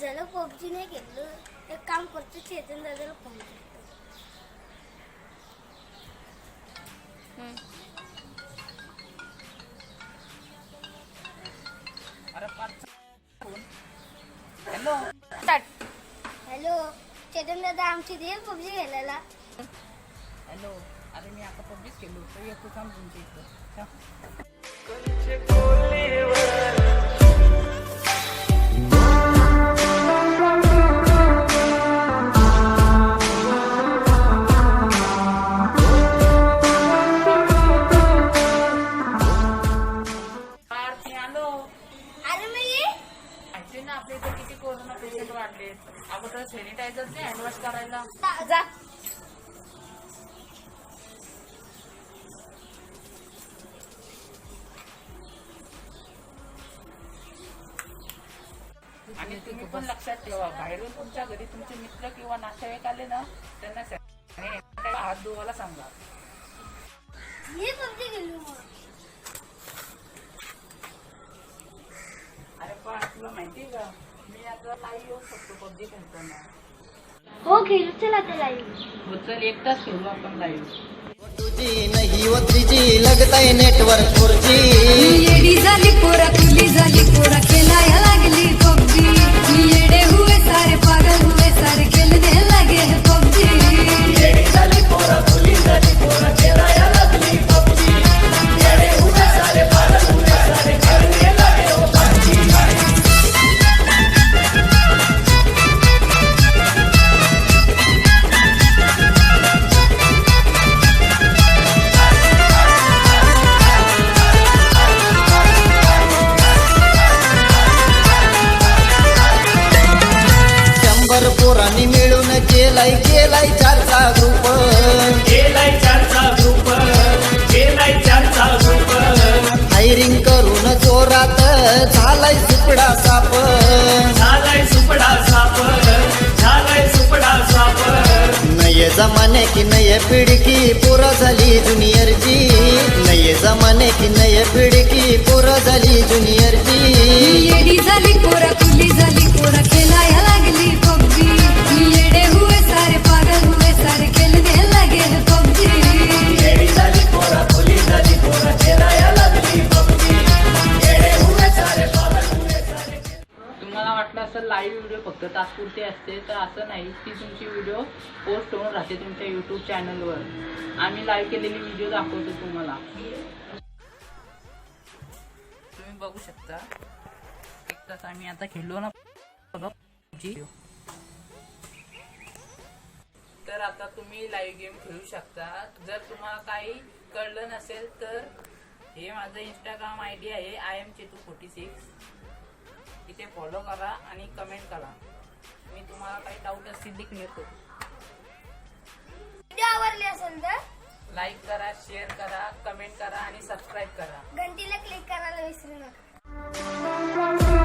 झालं पबजी नाही खेळलो. एक काम करतो, चेतन दादाला फोन करतो. हॅलो हॅलो चेतन दादा, आमची दे पबजी खेळायला. हॅलो, अरे मी आता पब्लिक केलो तर येतो थांब तुमच्या इथं. अरे मी माहिती ना आपल्या इथे किती कोरोना पेशंट वाढले. अगोदर सॅनिटायझर नाही हँड वॉश करायला. जा. आणि तुम्ही पण लक्षात ठेवा, बाहेरून तुमच्या घरी तुमचे मित्र किंवा नातेवाईक आले ना, त्यांना sanitizer हात धुवायला सांगा. मी पबजी खेळलो मग. अरे पण तुला माहितीये का, मी आता लाईव्ह येऊ शकतो पबजी खेळताना. हो खेळू, चला आता लाईव्ह. हो चल, एक तास खेळू आपण लाईव्ह. 2G नहीं वो 3G लगता है नेटवर्क 4G. येडी झाली पोरा, खुली झाली पोरा, खेळायला लागली पबजी. येडे हुए सारे, पागल हुए सारे, खेलने लगे हैं पबजी. येडी झाली पोरा, खुली झाली पोरा, खेळायला लागली PUBG. येडे हुए सारे, पागल हुए सारे, खेलने लगे हो PUBG. पोरांनी मिळून केलाय चारचा ग्रुप. हायरिंग करून जोरात झालाय सुपडा साप. नये जमाने की नये पिढी की पोरं झाली ज्युनियर जी. नये जमाने की नये पिढी की पोरं झाली ज्युनियर जी. येडी झाली पोरा, खुली झाली पोरा, खेळायला लागली पबजी. येडे हुए सारे, पागल हुए सारे, खेलने लगे हैं पबजी. येडी झाली पोरा, खुली झाली पोरा, खेळायला लागली PUBG. येडे हुए सारे, पागल हुए सारे. तुम्हाला वाटलं असं लाईव्ह व्हिडिओ फक्त तात्पुरते असते, तर असं नाही. ती तुमची व्हिडिओ पोस्ट होऊन राहते तुमच्या यूट्यूब चॅनलवर. आम्ही लाईव्ह केलेली व्हिडिओ दाखवतो तुम्हाला. तुम्ही बघू शकता, एक तास आम्ही आता खेळलो ना PUBG. तर आता तुम्ही लाईव्ह गेम खेळू शकता. जर तुम्हाला काही कळलं नसेल तर हे माझं इंस्टाग्राम ID आहे, IamChetu46. इथे फॉलो करा आणि कमेंट करा. मी तुम्हाला काही डाऊट असतील ते क्लिअर करू. व्हिडिओ आवडली असेल तर लाईक करा, शेअर करा, कमेंट करा आणि सबस्क्राईब करा. घंटीला क्लिक करायला विसरू नका.